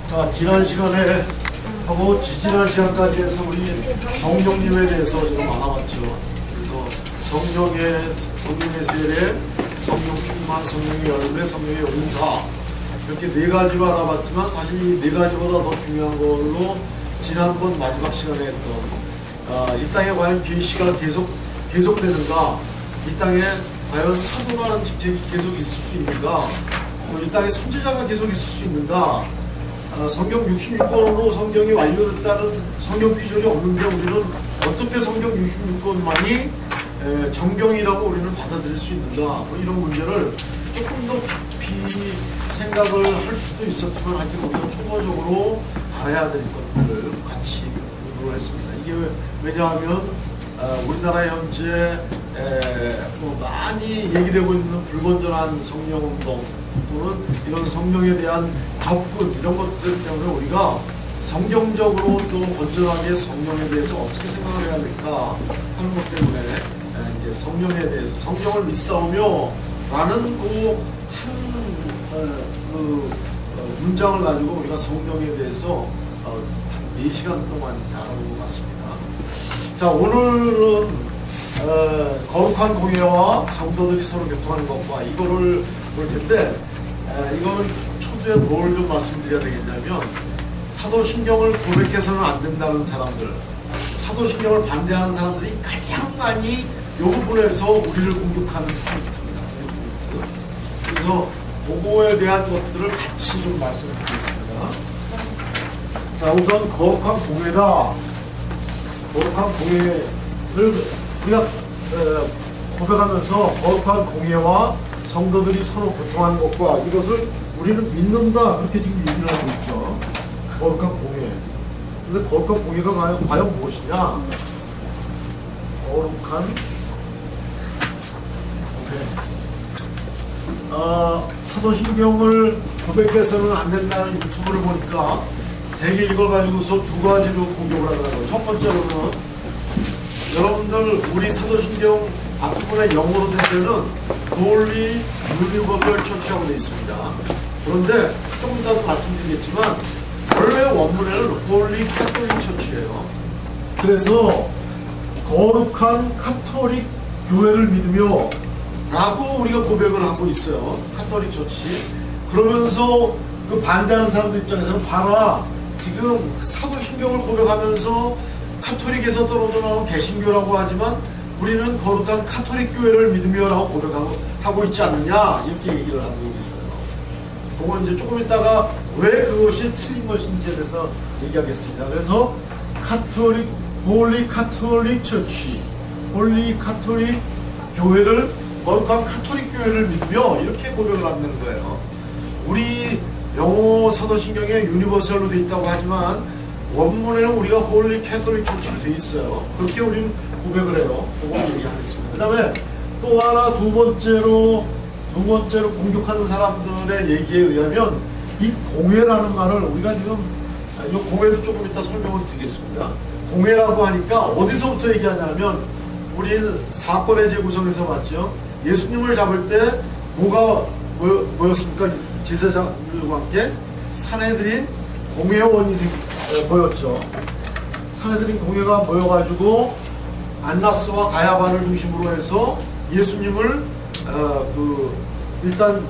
자, 지난 시간에 하고 지지난 시간까지 해서 우리 성령님에 대해서 지금 알아봤죠. 그래서 성령의 세례, 성령 충만, 성령의 열매, 성령의 은사, 이렇게 네 가지로 알아봤지만 사실 이 네 가지보다 더 중요한 걸로 지난번 마지막 시간에 했던 이 땅에 과연 계시가 계속되는가, 이 땅에 과연 사도라는 직책이 계속 있을 수 있는가, 이 땅에 선지자가 계속 있을 수 있는가. 성경 66권으로 성경이 완료됐다는 성경 피절이 없는데 우리는 어떻게 성경 66권만이 정경이라고 우리는 받아들일 수 있는가, 뭐 이런 문제를 조금 더 깊이 생각을 할 수도 있었지만 하여튼 우리가 초보적으로 알아야 될 것들을 같이 공부를 했습니다. 이게 왜냐하면 우리나라 현재 뭐 많이 얘기되고 있는 불건전한 성령운동 또는 이런 성령에 대한 접근, 이런 것들 때문에 우리가 성경적으로 또 건전하게 성령에 대해서 어떻게 생각을 해야 될까 하는 것 때문에 이제 성령에 대해서 성경을 믿사오며 라는 문장을 가지고 우리가 성령에 대해서 한 4시간 동안 알아보고 갔습니다. 자, 오늘은 거룩한 공예와 성도들이 서로 교통하는 것과 이거를 볼 텐데, 이거는 초두에 뭘 좀 말씀드려야 되겠냐면, 사도신경을 고백해서는 안 된다는 사람들, 사도신경을 반대하는 사람들이 가장 많이 이 부분에서 우리를 공격하는 포인트입니다. 그래서 그거에 대한 것들을 같이 좀 말씀드리겠습니다. 자, 우선 거룩한 공예다. 거룩한 공예를 우리가 고백하면서 거룩한 공예와 성도들이 서로 교통하는 것과 이것을 우리는 믿는다, 그렇게 지금 얘기를 하고 있죠. 거룩한 공예. 근데 거룩한 공예가 과연 무엇이냐? 거룩한 공예. 사도신경을 고백해서는 안 된다는 유튜브를 보니까 되게 이걸 가지고서 두 가지로 공격을 하더라고요. 첫 번째로는 여러분들 우리 사도신경 앞부분에 영어로 된 데는 Holy Universal Church라고 되어 있습니다. 그런데 조금 이따도 말씀드리겠지만 원래 원문에는 Holy Catholic Church예요. 그래서 거룩한 카톨릭 교회를 믿으며 라고 우리가 고백을 하고 있어요. 카톨릭 처치. 그러면서 그 반대하는 사람들 입장에서는 봐라, 지금 사도신경을 고백하면서 카톨릭에서 떨어져 나온 개신교라고 하지만 우리는 거룩한 카톨릭 교회를 믿으며 라고 고백하고 있지 않느냐, 이렇게 얘기를 하고 있어요. 그건 이제 조금 있다가 왜 그것이 틀린 것인지에 대해서 얘기하겠습니다. 그래서 카톨릭, 홀리 카톨릭 처치, 홀리 카톨릭 교회를, 거룩한 카톨릭 교회를 믿으며 이렇게 고백을 하는 거예요. 우리 영어 사도신경에 유니버설로 되어 있다고 하지만 원문에는 우리가 홀리 캐톨릭 처치로 되어 있어요. 그렇게 우리는 고백을 해요. 그거 얘기하겠습니다. 그 다음에 또 하나 두 번째로 공격하는 사람들의 얘기에 의하면 이 공회라는 말을 우리가 지금 이 공회도 조금 이따 설명을 드리겠습니다. 공회라고 하니까 어디서부터 얘기하냐면 우리는 사건의 재구성에서 봤죠. 예수님을 잡을 때 뭐였습니까? 제사장들과 함께 산헤드린 공회원이 모였죠. 산헤드린 공회가 모여가지고 안나스와 가야바를 중심으로 해서 예수님을 일단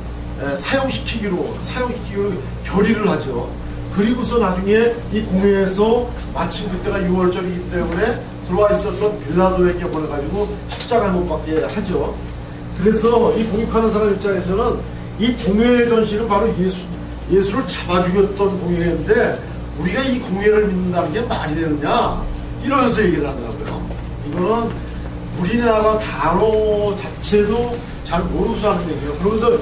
사형시키기로 결의를 하죠. 그리고서 나중에 이 공회에서 마침 그때가 6월절이기 때문에 들어와 있었던 빌라도에게 보내가지고 십자가에 못 박게 하죠. 그래서 이 공격하는 사람 입장에서는 이 공회의 전신은 바로 예수를 잡아 죽였던 공회인데 우리가 이 공회를 믿는다는 게 말이 되느냐, 이러면서 얘기를 하더라고요. 이거는 우리나라 단어 자체도 잘 모르고서 하는 얘기예요. 그러면서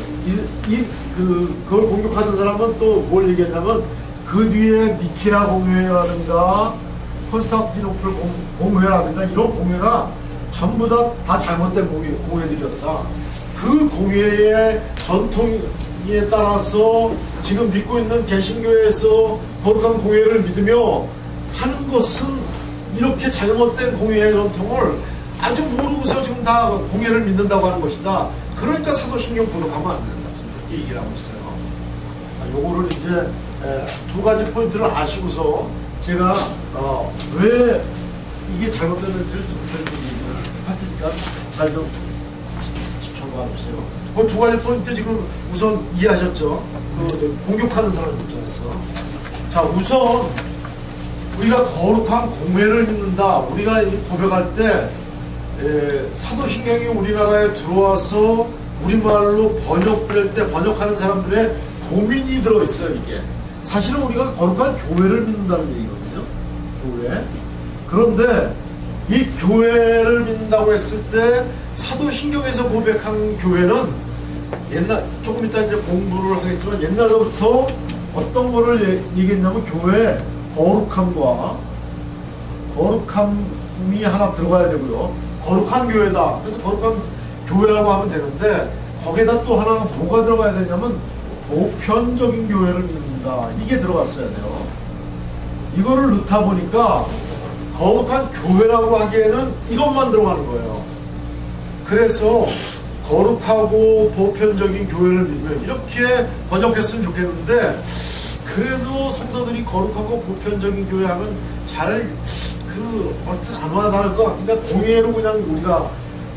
그걸 공격하는 사람은 또 뭘 얘기했냐면 그 뒤에 니케아 공회라든가 콘스탄티노플 공회라든가 이런 공회가 전부 다 잘못된 공회들이었다. 그 공회의 전통에 따라서 지금 믿고 있는 개신교에서 거룩한 공회를 믿으며 하는 것은 이렇게 잘못된 공회의 전통을 아주 모르고서 지금 다 공회를 믿는다고 하는 것이다. 그러니까 사도신경 고백하면 안 된다. 이렇게 얘기를 하고 있어요. 요거를 이제 두 가지 포인트를 아시고서 제가 왜 이게 잘못됐는지를 좀 설명드리는 파트니까 잘 좀 시청해 주세요. 그 두 가지 포인트 지금 우선 이해하셨죠? 공격하는 사람 입장에서. 자, 우선 우리가 거룩한 공회를 믿는다. 우리가 고백할 때 사도신경이 우리나라에 들어와서 우리말로 번역될 때 번역하는 사람들의 고민이 들어있어요. 이게 사실은 우리가 거룩한 교회를 믿는다는 얘기거든요. 교회. 그런데 이 교회를 믿는다고 했을 때 사도신경에서 고백한 교회는 조금 이따 이제 공부를 하겠지만 옛날부터 어떤 거를 얘기했냐면 교회에 거룩함이 하나 들어가야 되고요. 거룩한 교회다. 그래서 거룩한 교회라고 하면 되는데 거기에다 또 하나가 뭐가 들어가야 되냐면 보편적인 교회를 믿는다. 이게 들어갔어야 돼요. 이거를 넣다 보니까 거룩한 교회라고 하기에는 이것만 들어가는 거예요. 그래서 거룩하고 보편적인 교회를 믿으면 이렇게 번역했으면 좋겠는데 그래도 성도들이 거룩하고 보편적인 교회 하면 잘 어떻게 안 와닿을 것 같으니까 공예로 그냥 우리가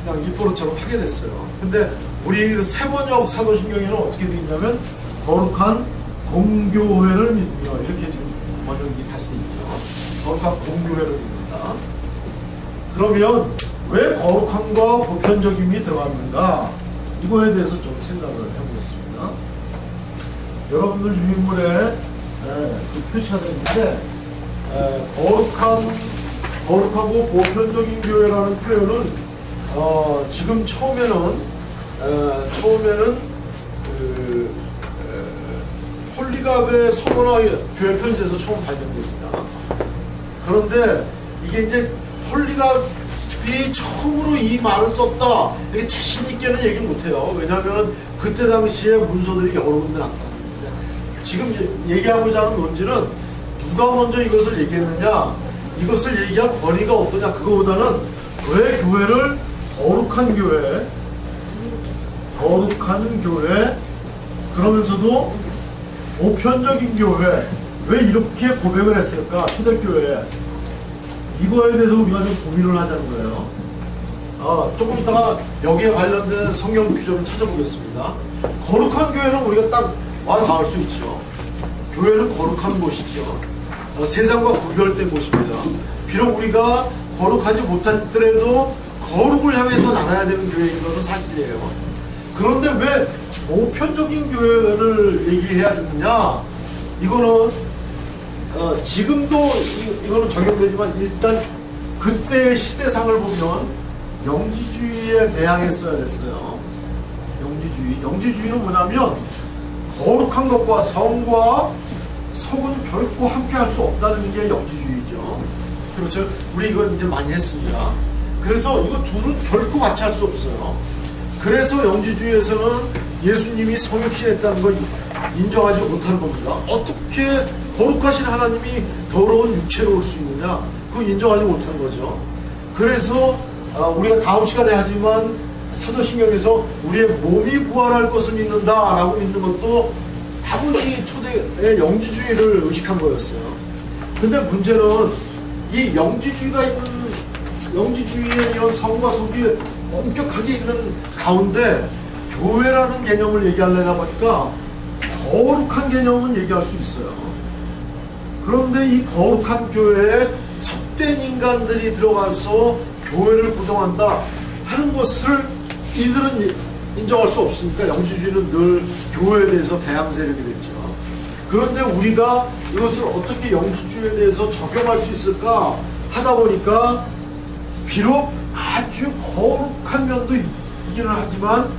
그냥 입버릇처럼 하게 됐어요. 근데 우리 세번역 사도신경에는 어떻게 되어 있냐면 거룩한 공교회를 믿으며 이렇게 지금 번역이 다시 되어 있죠. 거룩한 공교회를 믿는다. 그러면 왜 거룩함과 보편적임이 들어갔는가? 이거에 대해서 좀 생각을 해보겠습니다. 여러분들 유인물에 표시가 되어 있는데 거룩하고 보편적인 교회라는 표현은 지금 처음에는 홀리갑의 서머나 교회 편지에서 처음 발견됩니다. 그런데 이게 이제 홀리갑이 처음으로 이 말을 썼다 이렇게 자신 있게는 얘기 못해요. 왜냐하면 그때 당시에 문서들이 여러 군데 나타납니다. 지금 얘기하고자 하는 논지는 누가 먼저 이것을 얘기했느냐, 이것을 얘기할 권위가 어떠냐, 그거보다는 왜 교회를 거룩한 교회, 그러면서도 보편적인 교회, 왜 이렇게 고백을 했을까, 초대교회. 이거에 대해서 우리가 좀 고민을 하자는 거예요. 조금 이따가 여기에 관련된 성경 규정을 찾아보겠습니다. 거룩한 교회는 우리가 딱 닿을 수 있죠. 교회는 거룩한 곳이죠. 세상과 구별된 곳입니다. 비록 우리가 거룩하지 못했더라도 거룩을 향해서 나가야 되는 교회인 것은 사실이에요. 그런데 왜 보편적인 교회를 얘기해야 되느냐? 이거는 지금도 이거는 적용되지만 일단 그때의 시대상을 보면 영지주의에 대항했어야 됐어요. 영지주의는 뭐냐면 거룩한 것과 성과 속은 결코 함께 할 수 없다는 게 영지주의죠. 그렇죠. 우리 이건 이제 많이 했습니다. 그래서 이거 둘은 결코 같이 할 수 없어요. 그래서 영지주의에서는 예수님이 성육신했다는 걸 인정하지 못하는 겁니다. 어떻게 거룩하신 하나님이 더러운 육체로 올 수 있느냐? 그거 인정하지 못하는 거죠. 그래서 우리가 다음 시간에 하지만 사도신경에서 우리의 몸이 부활할 것을 믿는다라고 믿는 것도 다분히 초대의 영지주의를 의식한 거였어요. 근데 문제는 이 영지주의의 이런 성과 속이 엄격하게 있는 가운데 교회라는 개념을 얘기하려다 보니까 거룩한 개념은 얘기할 수 있어요. 그런데 이 거룩한 교회에 속된 인간들이 들어가서 교회를 구성한다 하는 것을 이들은 인정할 수 없으니까 영지주의는 늘 교회에 대해서 대항 세력이 됐죠. 그런데 우리가 이것을 어떻게 영지주의에 대해서 적용할 수 있을까 하다 보니까 비록 아주 거룩한 면도 있기는 하지만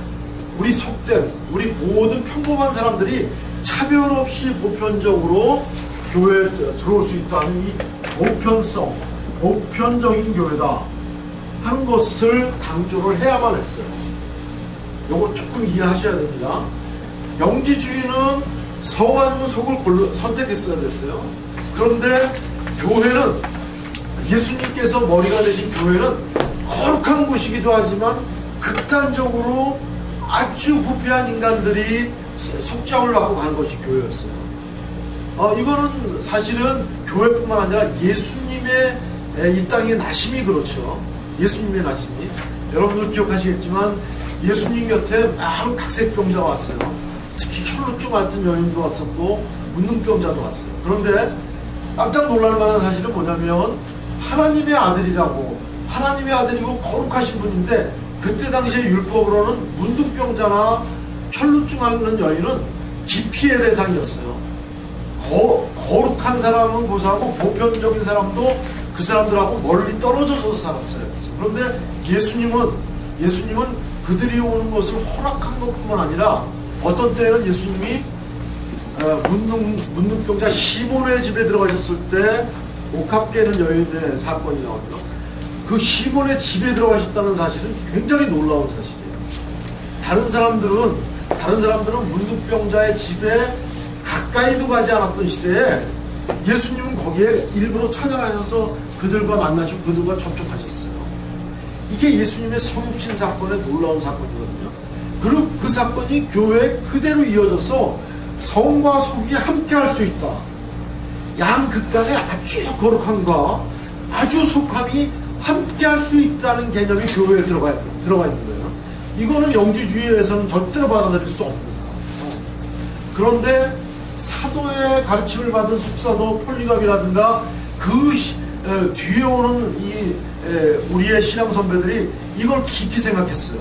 우리 속된, 우리 모든 평범한 사람들이 차별 없이 보편적으로 교회에 들어올 수 있다는 이 보편성, 보편적인 교회다 하는 것을 강조를 해야만 했어요. 요거 조금 이해하셔야 됩니다. 영지주의는 성 아니면 속을 선택했어야 됐어요. 그런데 교회는 예수님께서 머리가 되신 교회는 거룩한 곳이기도 하지만 극단적으로 아주 부패한 인간들이 속죄함을 받고 가는 것이 교회였어요. 이거는 사실은 교회뿐만 아니라 예수님의 이 땅의 나심이 그렇죠. 예수님의 나심이. 여러분들 기억하시겠지만 예수님 곁에 많은 각색병자가 왔어요. 특히 혈루증 앓던 여인도 왔었고 문둥병자도 왔어요. 그런데 깜짝 놀랄 만한 사실은 뭐냐면 하나님의 아들이라고, 하나님의 아들이고 거룩하신 분인데 그때 당시에 율법으로는 문둥병자나 혈루증 앓는 여인은 기피의 대상이었어요. 거룩한 사람은 고사하고 보편적인 사람도 그 사람들하고 멀리 떨어져서 살았어야 했어요. 그런데 예수님은 그들이 오는 것을 허락한 것뿐만 아니라 어떤 때는 예수님이 문둥병자 시몬의 집에 들어가셨을 때 옥합 깨는 여인의 사건이 나오죠. 그 시몬의 집에 들어가셨다는 사실은 굉장히 놀라운 사실이에요. 다른 사람들은 문둥병자의 집에 가까이도 가지 않았던 시대에 예수님은 거기에 일부러 찾아가셔서 그들과 만나시고 그들과 접촉하셨어요. 이게 예수님의 성육신 사건의 놀라운 사건이거든요. 그리고 그 사건이 교회에 그대로 이어져서 성과 속이 함께 할 수 있다. 양극단의 아주 거룩함과 아주 속함이 함께 할 수 있다는 개념이 교회에 들어가 있는 거예요. 이거는 영지주의에서는 절대로 받아들일 수 없는 상황입니다. 그런데 사도의 가르침을 받은 속사도 폴리갑이라든가 그 뒤에 오는 우리의 신앙 선배들이 이걸 깊이 생각했어요.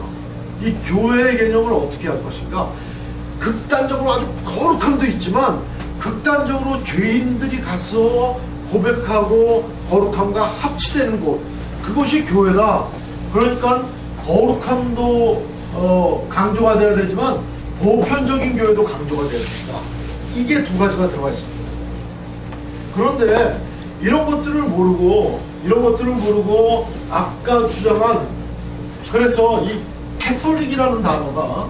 이 교회의 개념을 어떻게 할 것인가? 극단적으로 아주 거룩함도 있지만 극단적으로 죄인들이 가서 고백하고 거룩함과 합치되는 곳, 그것이 교회다. 그러니까 거룩함도 강조가 돼야 되지만 보편적인 교회도 강조가 돼야 된다. 이게 두 가지가 들어가 있습니다. 그런데 이런 것들을 모르고 아까 주장한, 그래서 이 캐톨릭이라는 단어가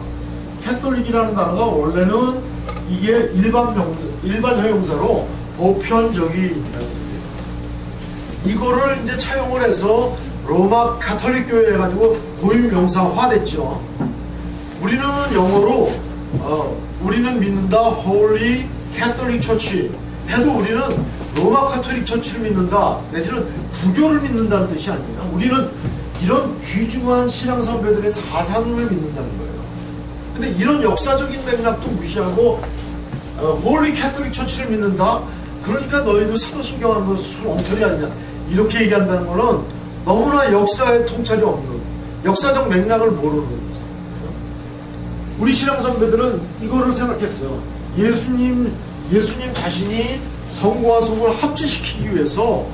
원래는 이게 일반 형용사로 보편적인이라는 거예요. 이거를 이제 차용을 해서 로마 가톨릭 교회 해가지고 고유 명사화 됐죠. 우리는 영어로 우리는 믿는다 Holy Catholic Church 해도 우리는 로마 가톨릭 처치를 믿는다 내지는 부교를 믿는다는 뜻이 아니에요. 우리는 이런 귀중한 신앙 선배들의 사상을 믿는다는 거예요. 근데 이런 역사적인 맥락도 무시하고 Holy Catholic Church를 믿는다. 그러니까 너희들 사도신경 하는 건 엉터리 아니냐, 이렇게 얘기한다는 거는 너무나 역사에 통찰이 없는, 역사적 맥락을 모르는 거죠. 우리 신앙 선배들은 이거를 생각했어요. 예수님 자신이 성과 속을 합치시키기 위해서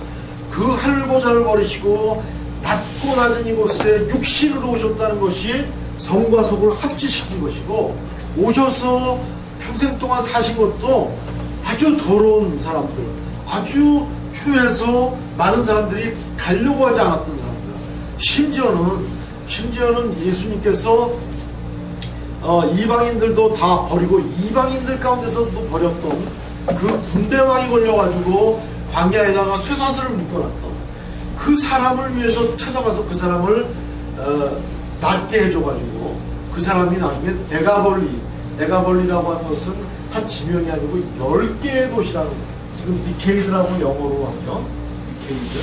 그 하늘보좌를 버리시고 낮고 낮은 이곳에 육신으로 오셨다는 것이 성과 속을 합치시킨 것이고, 오셔서 평생 동안 사신 것도 아주 더러운 사람들, 아주 추해서 많은 사람들이 가려고 하지 않았던 사람들, 심지어는 예수님께서 이방인들도 다 버리고 이방인들 가운데서도 버렸던 그 군대왕이 걸려가지고 광야에다가 쇠사슬을 묶어놨던 그 사람을 위해서 찾아가서 그 사람을 낫게 해줘가지고 그 사람이 나중에 데가벌리라고 하는 것은 한 지명이 아니고 10개의 도시라는, 지금 디케이드라고 영어로 하죠. 디케이드.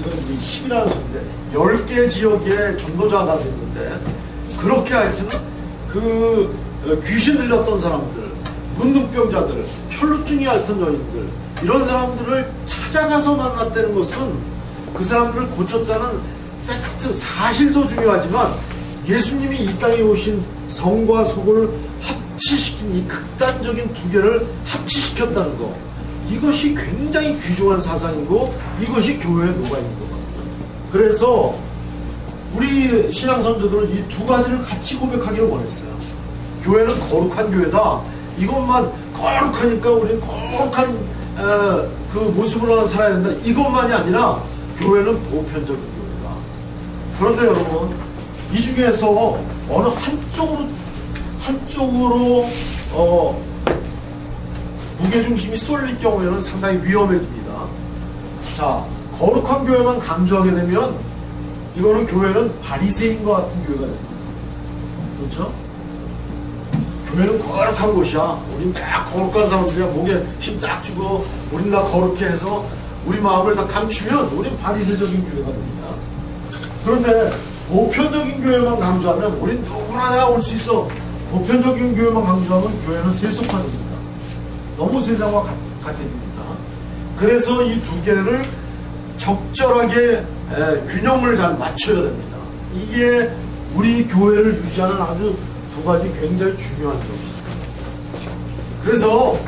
이건 10이라는 소리인데 10개 지역의 전도자가 됐는데, 그렇게 하여튼 그 귀신 들렸던 사람들, 문둥병자들, 혈루증이 앓던 여인들, 이런 사람들을 찾아가서 만났다는 것은 그 사람들을 고쳤다는 팩트, 사실도 중요하지만 예수님이 이 땅에 오신 성과 속을 합치시킨 이 극단적인 두 개를 합치시켰다는 것, 이것이 굉장히 귀중한 사상이고 이것이 교회에 녹아있는 거거든요. 그래서 우리 신앙 선조들은 이 두 가지를 같이 고백하기를 원했어요. 교회는 거룩한 교회다. 이것만 거룩하니까 우리는 거룩한 그 모습으로 살아야 된다. 이것만이 아니라 교회는 보편적인 교회다. 그런데 여러분, 이 중에서 어느 한쪽으로 무게중심이 쏠릴 경우에는 상당히 위험해집니다. 자, 거룩한 교회만 강조하게 되면 이거는 교회는 바리새인과 같은 교회가 됩니다. 그렇죠? 교회는 거룩한 곳이야. 우린 다 거룩한 사람들이야. 목에 힘 딱 주고 우린 다 거룩해 해서 우리 마음을 다 감추면 우린 바리새적인 교회가 됩니다. 그런데 보편적인 교회만 강조하면 우린 누구나 올 수 있어. 보편적인 교회만 강조하면 교회는 세속화됩니다. 너무 세상과 같아집니다. 그래서 이 두 개를 적절하게 균형을 잘 맞춰야 됩니다. 이게 우리 교회를 유지하는 아주 두 가지 굉장히 중요한 점입니다. 그래서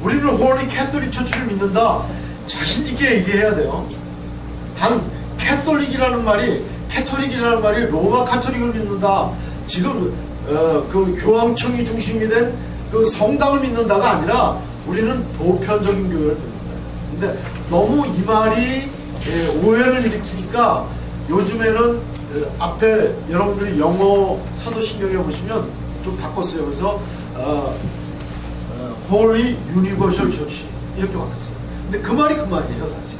우리는 홀리 캐톨릭 처치를 믿는다. 자신있게 얘기해야 돼요. 단 캐톨릭이라는 말이 로마 카톨릭을 믿는다. 지금 그 교황청이 중심이 된 그 성당을 믿는다가 아니라 우리는 보편적인 교회를 믿는다. 근데 너무 이 말이 오해를 일으키니까 요즘에는 앞에 여러분들이 영어 사도신경에 보시면 좀 바꿨어요. 그래서 Holy Universal Church 이렇게 바뀌었어요. 근데 그 말이 그 말이에요. 사실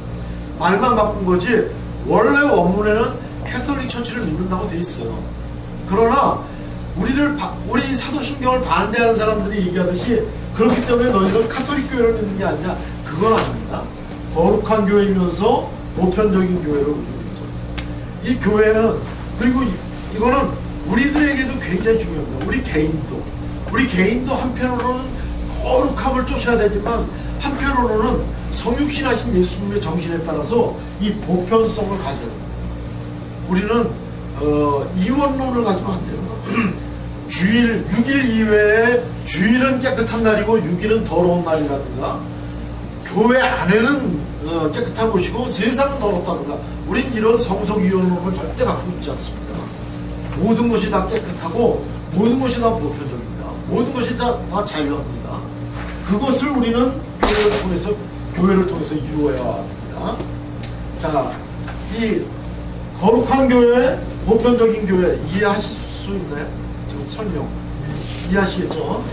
말만 바꾼 거지 원래 원문에는 캐톨릭 처치를 믿는다고 돼 있어요. 그러나 우리 사도신경을 반대하는 사람들이 얘기하듯이 그렇기 때문에 너희는 카톨릭 교회를 믿는 게 아니냐, 그건 아닙니다. 거룩한 교회이면서 보편적인 교회로 믿습니다. 이 교회는, 그리고 이거는 우리들에게도 굉장히 중요합니다. 우리 개인도 한편으로는 거룩함을 쫓아야 되지만 한편으로는 성육신하신 예수님의 정신에 따라서 이 보편성을 가져야 됩니다. 우리는 이원론을 가지면 안 돼요. 주일 6일 이외에 주일은 깨끗한 날이고 6일은 더러운 날이라든가, 교회 안에는 깨끗한 곳이고 세상은 더럽다든가, 우린 이런 성속 이원론을 절대 갖고 있지 않습니다. 모든 것이 다 깨끗하고 모든 것이 다 보편적입니다. 모든 것이 다 자유합니다. 그것을 우리는 교회를 통해서 이루어야 합니다. 자, 이 거룩한 교회, 보편적인 교회 이해하실 수 있나요? 지금 설명 이해하시겠죠?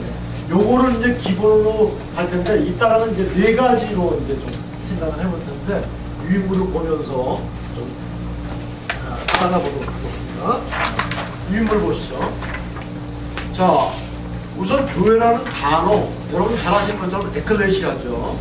요거를 이제 기본으로 할 텐데 이따가는 이제 네 가지로 이제 좀 생각을 해볼 텐데 유인물을 보면서 좀 따라가 보도록 하겠습니다. 유인물 보시죠. 자, 우선 교회라는 단어, 여러분 잘 아시는 것처럼 에클레시아죠.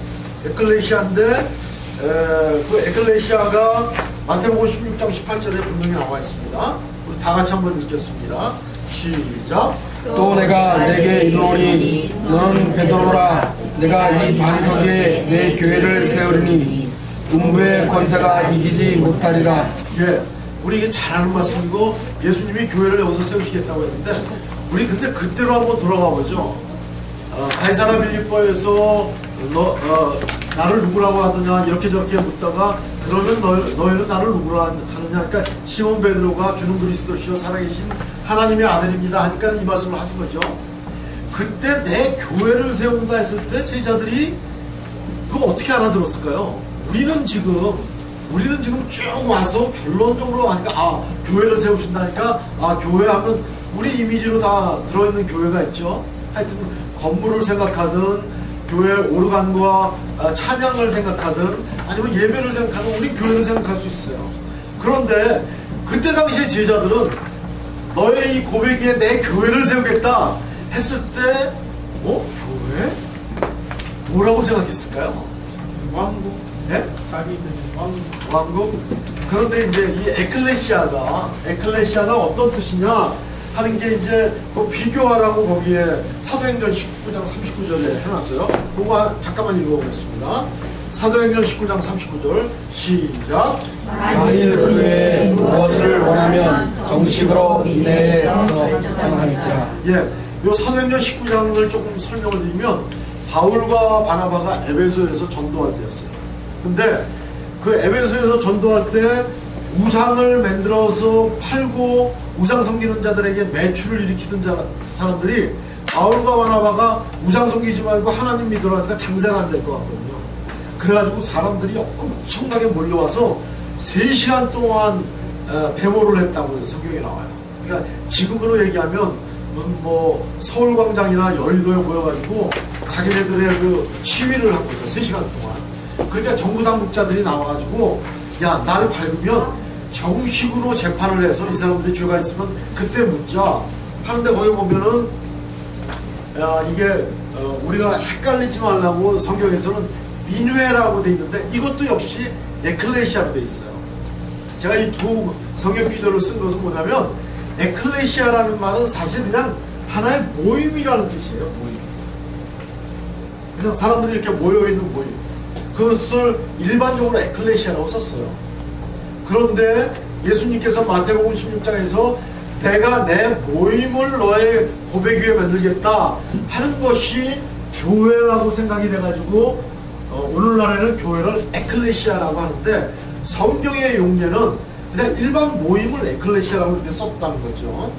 에클레시아인데 그 에클레시아가 마태복음 16장 18절에 분명히 나와 있습니다. 우리 다 같이 한번 읽겠습니다. 시작. 또 내가 내게 이르노니 너는 베드로라. 내가 이 반석에 내 교회를 세우리니 음부의 권세가 이기지 못하리라. 예, 우리 이게 잘 아는 말씀이고 예수님이 교회를 여기서 세우시겠다고 했는데 우리 근데 그때로 한번 돌아가 보죠. 가이사라 빌립보에서 나를 누구라고 하느냐 이렇게 저렇게 묻다가 그러면 너희는 나를 누구라 하느냐, 그러니까 시몬 베드로가 주는 그리스도시요 살아계신 하나님의 아들입니다 하니까 이 말씀을 하신 거죠. 그때 내 교회를 세운다 했을 때 제자들이 그거 어떻게 알아들었을까요? 우리는 지금 쭉 와서 결론적으로 하니까 교회를 세우신다니까 교회 하면 우리 이미지로 다 들어있는 교회가 있죠. 하여튼 건물을 생각하든 교회 오르간과 찬양을 생각하든 아니면 예배를 생각하든 우리 교회를 생각할 수 있어요. 그런데 그때 당시에 제자들은 너의 이 고백에 내 교회를 세우겠다 했을 때 교회? 뭐라고 생각했을까요? 왕국. 네? 자기들이 왕국? 그런데 이제 이 에클레시아가 어떤 뜻이냐 하는 게 이제 그 비교하라고 거기에 사도행전 19장 39절에 해놨어요. 그거 잠깐만 읽어보겠습니다. 사도행전 19장 39절 시작. 만일 그 외에 무엇을 원하면 정식으로 내에서 상하니라. 예, 요 사도행전 19장을 조금 설명을 드리면 바울과 바나바가 에베소에서 전도할 때였어요. 근데 그 에베소에서 전도할 때 우상을 만들어서 팔고 우상 섬기는 자들에게 매출을 일으키던 사람들이 바울과 바나바가 우상 섬기지 말고 하나님 믿으라 하니까 장사가 안 될 것 같거든요. 그래가지고 사람들이 엄청나게 몰려와서 3시간 동안 데모를 했다고 성경에 나와요. 그러니까 지금으로 얘기하면 뭐 서울광장이나 여의도에 모여가지고 자기네들의 그 시위를 하고 있어요. 3시간 동안. 그러니까 정부 당국자들이 나와가지고 야, 날 밝으면 정식으로 재판을 해서 이 사람들이 죄가 있으면 그때 묻자 하는데 거기 보면은 이게 우리가 헷갈리지 말라고 성경에서는 민회라고 돼 있는데 이것도 역시 에클레시아로 돼 있어요. 제가 이 두 성경 기절을 쓴 것은 뭐냐면 에클레시아라는 말은 사실 그냥 하나의 모임이라는 뜻이에요. 모임. 그냥 사람들이 이렇게 모여있는 모임. 그것을 일반적으로 에클레시아라고 썼어요. 그런데 예수님께서 마태복음 16장에서 내가 내 모임을 너의 고백 위에 만들겠다 하는 것이 교회라고 생각이 돼가지고 오늘날에는 교회를 에클레시아라고 하는데 성경의 용례는 그냥 일반 모임을 에클레시아라고 이렇게 썼다는 거죠.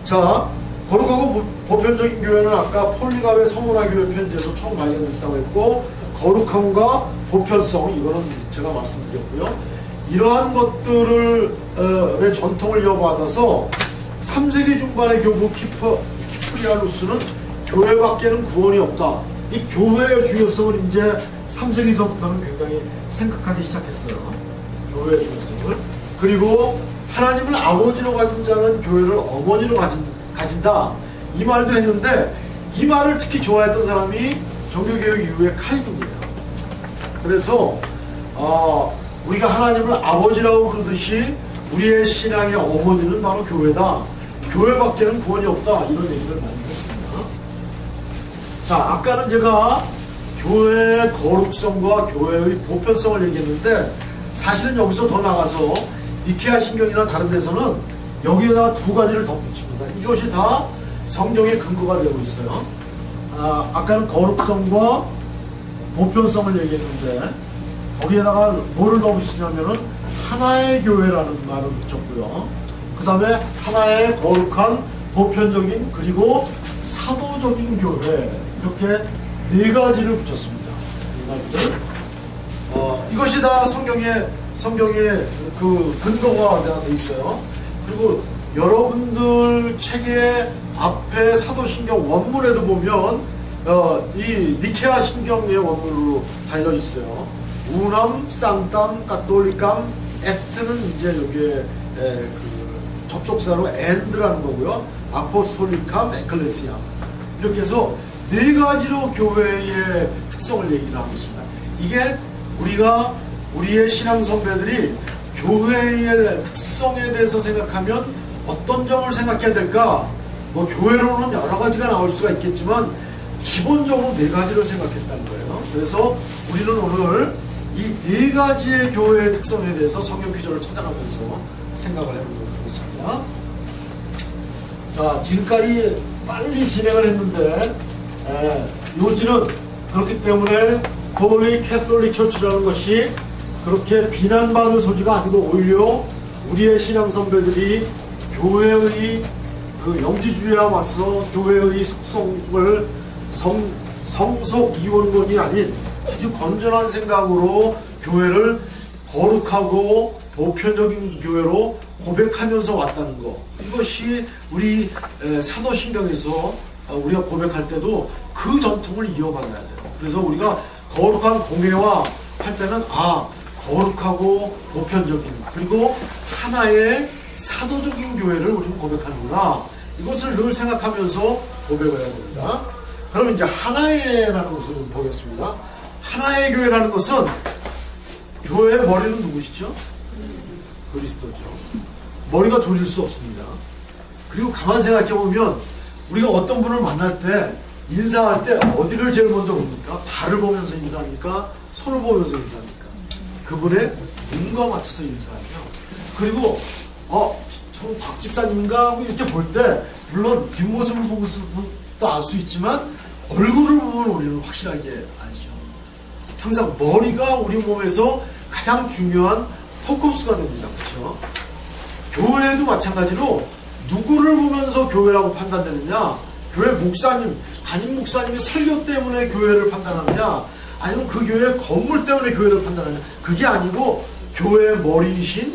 자, 거룩하고 보편적인 교회는 아까 폴리갑의 서문화교회 편지에서 처음 발견됐다고 했고 거룩함과 보편성 이거는 제가 말씀드렸고요. 이러한 것들의 전통을 이어받아서 3세기 중반의 교부 키프리아누스는 교회밖에는 구원이 없다. 이 교회의 중요성을 이제 3세기서부터는 굉장히 생각하기 시작했어요. 교회의 중요성을. 그리고 하나님을 아버지로 가진 자는 교회를 어머니로 가진다. 이 말도 했는데 이 말을 특히 좋아했던 사람이 종교개혁 이후에 칼빈이에요. 그래서 우리가 하나님을 아버지라고 부르듯이 우리의 신앙의 어머니는 바로 교회다. 교회밖에는 구원이 없다. 이런 얘기를 많이 했습니다. 자, 아까는 제가 교회의 거룩성과 교회의 보편성을 얘기했는데 사실은 여기서 더 나가서 니케아 신경이나 다른 데서는 여기에다가 두 가지를 덧붙입니다. 이것이 다 성경의 근거가 되고 있어요. 아까는 거룩성과 보편성을 얘기했는데 거기에다가 뭐를 넣으시냐면은 하나의 교회라는 말을 붙였고요. 그 다음에 하나의 거룩한 보편적인 그리고 사도적인 교회 이렇게 네 가지를 붙였습니다. 네 가지를. 이것이 다 성경의 그 근거가 되어 있어요. 그리고 여러분들 책의 앞에 사도신경 원문에도 보면 이 니케아 신경의 원문으로 달려 있어요. 우남, 쌍땀, 가톨릭감, 에트는 이제 여기에 그 접속사로 엔드라는 거고요. 아포스톨릭함, 에클레시아 이렇게 해서 네 가지로 교회의 특성을 얘기를 하고 있습니다. 이게 우리가 우리의 신앙 선배들이 교회의 특성에 대해서 생각하면 어떤 점을 생각해야 될까? 뭐 교회로는 여러 가지가 나올 수가 있겠지만 기본적으로 네 가지를 생각했다는 거예요. 그래서 우리는 오늘 이 네 가지의 교회의 특성에 대해서 성경 기조를 찾아가면서 생각을 해보도록 하겠습니다. 자, 지금까지 빨리 진행을 했는데 요지는 그렇기 때문에 Holy Catholic Church라는 것이 그렇게 비난받을 소지가 아니고 오히려 우리의 신앙 선배들이 교회의 그 영지주의와 맞서 교회의 속성을 성속 이원론이 아닌 아주 건전한 생각으로 교회를 거룩하고 보편적인 교회로 고백하면서 왔다는 것. 이것이 우리 사도신경에서 우리가 고백할 때도 그 전통을 이어받아야 돼요. 그래서 우리가 거룩한 공예화 할 때는 거룩하고 보편적인 그리고 하나의 사도적인 교회를 우리는 고백하는구나. 이것을 늘 생각하면서 고백을 해야 됩니다. 그럼 이제 하나의라는 것을 좀 보겠습니다. 하나의 교회라는 것은 교회의 머리는 누구시죠? 그리스도죠. 머리가 둘일 수 없습니다. 그리고 가만 생각해 보면 우리가 어떤 분을 만날 때 인사할 때 어디를 제일 먼저 봅니까? 발을 보면서 인사합니까? 손을 보면서 인사합니까? 그분의 눈과 맞춰서 인사하죠. 그리고 저 박 집사님인가 하고 이렇게 볼 때 물론 뒷모습을 보고서도 알 수 있지만 얼굴을 보면 우리는 확실하게 알죠. 항상 머리가 우리 몸에서 가장 중요한 포커스가 됩니다. 그렇죠? 교회도 마찬가지로 누구를 보면서 교회라고 판단되느냐? 교회 목사님, 담임 목사님의 설교 때문에 교회를 판단하느냐? 아니면 그 교회 건물 때문에 교회를 판단하느냐? 그게 아니고 교회의 머리이신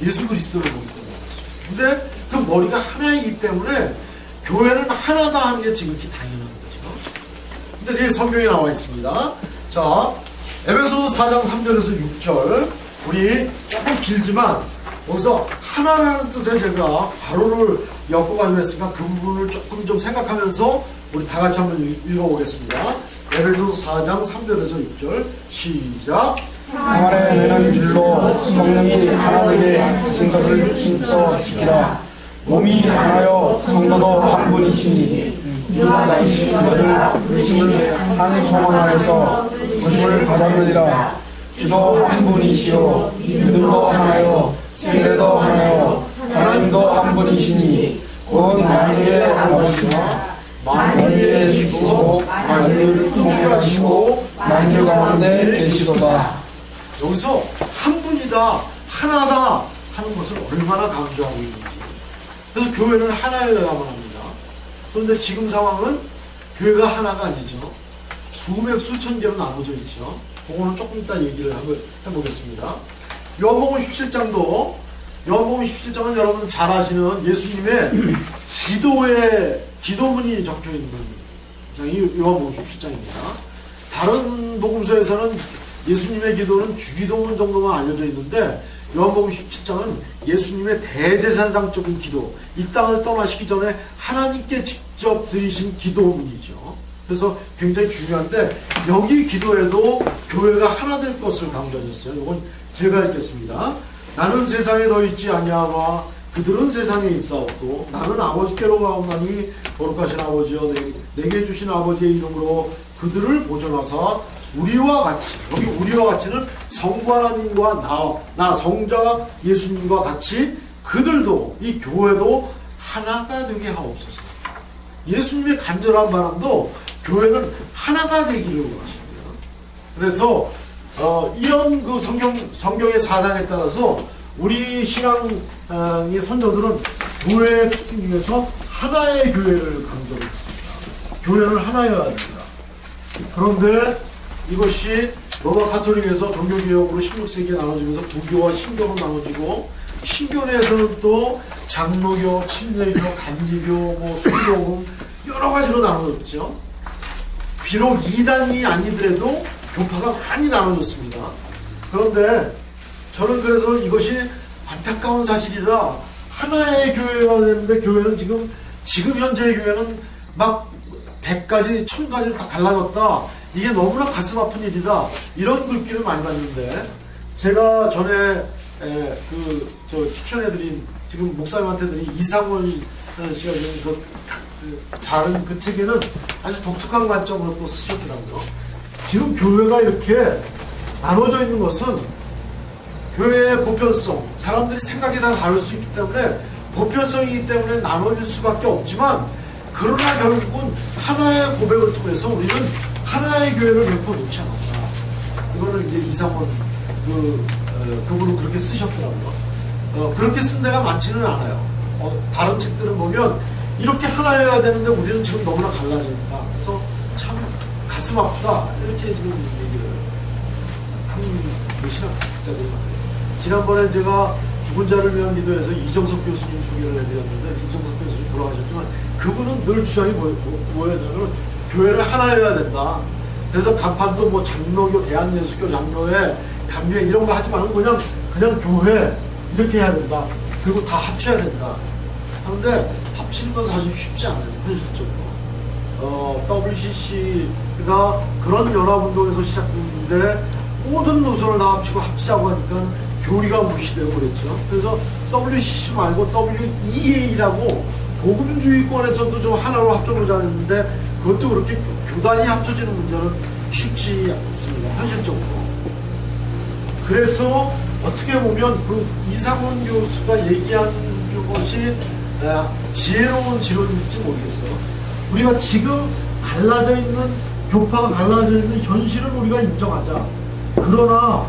예수 그리스도를 보기 때문에 그렇습니다. 근데 그 머리가 하나이기 때문에 교회는 하나다 하는 게 지극히 당연한 거죠. 근데 이게 성경에 나와 있습니다. 자, 에베소서 4장 3절에서 6절 우리 조금 길지만 여기서 하나라는 뜻에 제가 괄호를 엮어가지고 했으니까 그 부분을 조금 좀 생각하면서 우리 다 같이 한번 읽어보겠습니다. 에베소서 4장 3절에서 6절 시작. 평안에 내는 줄로 성령이 하나 되게 하신 것을 힘써 지키라. 몸이 하나여 성도도 한 분이시니 이와 같이 너를 부르심을 한 소망 안에서 부르심을 받았느니라. 주도 한 분이시요 믿음도 하나요 세례도 하나요 하나님도 한 분이시니 곧 만유의 아버지와 만유의 주시고 만유를 통일하시고 만유 가운데 계시도다. 여기서 한 분이다, 하나다 하는 것을 얼마나 강조하고 있는지. 그래서 교회는 하나여야만 합니다. 그런데 지금 상황은 교회가 하나가 아니죠. 수백 수천 개로 나눠져 있죠. 그거는 조금 이따 얘기를 한번 해보겠습니다. 요한복음 17장도 요한복음 17장은 여러분 잘 아시는 예수님의 기도문이 적혀 있는 장이 요한복음 17장입니다. 다른 복음서에서는 예수님의 기도는 주기도문 정도만 알려져 있는데 요한복음 17장은 예수님의 대제사장적인 기도, 이 땅을 떠나시기 전에 하나님께 직접 드리신 기도문이죠. 그래서 굉장히 중요한데 여기 기도에도 교회가 하나 될 것을 강조하셨어요. 이건 제가 읽겠습니다. 나는 세상에 더 있지 아니하마 그들은 세상에 있사옵고 나는 아버지께로 가옵나니 거룩하신 아버지여 내게 주신 아버지의 이름으로 그들을 보존하사 우리와 같이, 여기 우리와 같이는 성부 하나님과 나 성자 예수님과 같이 그들도, 이 교회도 하나가 되게 하옵소서. 예수님의 간절한 바람도 교회는 하나가 되기를 원하십니다. 그래서 이런 그 성경의 사상에 따라서 우리 신앙의 선조들은 교회의 특징 중에서 하나의 교회를 강조했습니다. 교회는 하나여야 됩니다. 그런데 이것이 로마 가톨릭에서 종교개혁으로 16세기에 나눠지면서 부교와 신교로 나눠지고 신교 내에서는 또 장로교, 침례교, 감리교, 뭐 순교금 여러 가지로 나눠졌죠. 비록 2단이 아니더라도 교파가 많이 나눠졌습니다. 그런데 저는 그래서 이것이 안타까운 사실이다. 하나의 교회가 되는데 교회는 지금 현재의 교회는 막 100가지, 1000가지로 다 갈라졌다. 이게 너무나 가슴 아픈 일이다. 이런 글귀를 많이 봤는데 제가 전에 추천해드린 지금 목사님한테 드린 이상원 씨가 지금 작은 그 책에는 아주 독특한 관점으로 또 쓰셨더라고요. 지금 교회가 이렇게 나눠져 있는 것은 교회의 보편성, 사람들이 생각이 다 다를 수 있기 때문에 보편성이기 때문에 나눠질 수밖에 없지만 그러나 결국은 하나의 고백을 통해서 우리는 하나의 교회를 결코 놓지 않았다. 이거는 이제 이상원 그분은 그렇게 쓰셨더라고요. 그렇게 쓴 데가 많지는 않아요. 다른 책들은 보면 이렇게 하나여야 되는데 우리는 지금 너무나 갈라져 있다. 그래서 참 가슴 아프다. 이렇게 지금 얘기를 하는 신학자들이 많아요. 지난번에 제가 죽은 자를 위한 기도에서 이정석 교수님 소개를 해드렸는데 이정석 교수님 돌아가셨지만 그분은 늘 주장이 뭐였냐면 교회를 하나여야 된다. 그래서 간판도 뭐 장로교, 대한예수교 장로회, 감리회 이런 거 하지 말고 그냥 교회 이렇게 해야 된다. 그리고 다 합쳐야 된다. 그런데 합치는 건 사실 쉽지 않아요. 현실적으로. WCC가 그런 연합운동에서 시작됐는데 모든 노선을 다 합치고 합치자고 하니까 교리가 무시되고 그랬죠. 그래서 WCC 말고 WEA라고 복음주의권에서도 좀 하나로 합쳐보자 했는데 그것도 그렇게 교단이 합쳐지는 문제는 쉽지 않습니다. 현실적으로. 그래서 어떻게 보면 그 이상원 교수가 얘기한 것이 지혜로운 지론일지 모르겠어요. 우리가 지금 갈라져 있는 교파가 갈라져 있는 현실을 우리가 인정하자. 그러나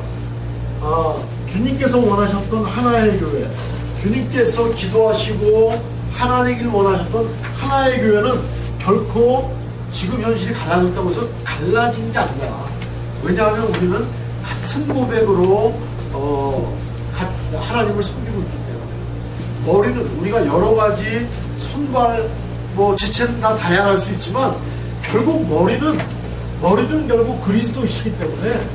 주님께서 원하셨던 하나의 교회, 주님께서 기도하시고 하나 되길 원하셨던 하나의 교회는 결코 지금 현실이 갈라졌다고 해서 갈라진 게 아니야. 왜냐하면 우리는 같은 고백으로 하나님을 섬기고 있기 때문에 머리는 우리가 여러 가지 손발 지체는 다 다양할 수 있지만 결국 머리는 결국 그리스도이시기 때문에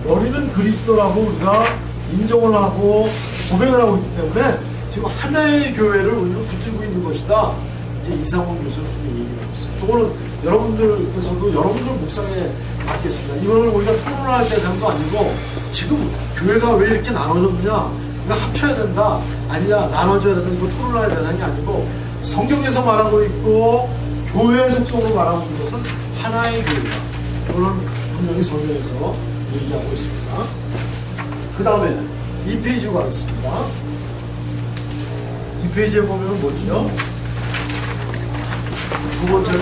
머리는 그리스도라고 우리가 인정을 하고 고백을 하고 있기 때문에 지금 하나의 교회를 우리는 붙들고 있는 것이다. 이제 이상원 교수는 얘기하고 있어요. 이거는 여러분들께서도 여러분들 묵상에 맞겠습니다. 이거는 우리가 토론할 대상도 아니고 지금 교회가 왜 이렇게 나눠졌느냐, 이거 합쳐야 된다, 아니냐, 나눠져야 된다, 이거 토론할 대상이 아니고 성경에서 말하고 있고 교회의 속성으로 말하고 있는 것은 하나의 교회다. 이거는 분명히 성경에서 얘기하고 있습니다. 그 다음에 2페이지로 가겠습니다. 2페이지에 보면 뭐죠? 두 번째는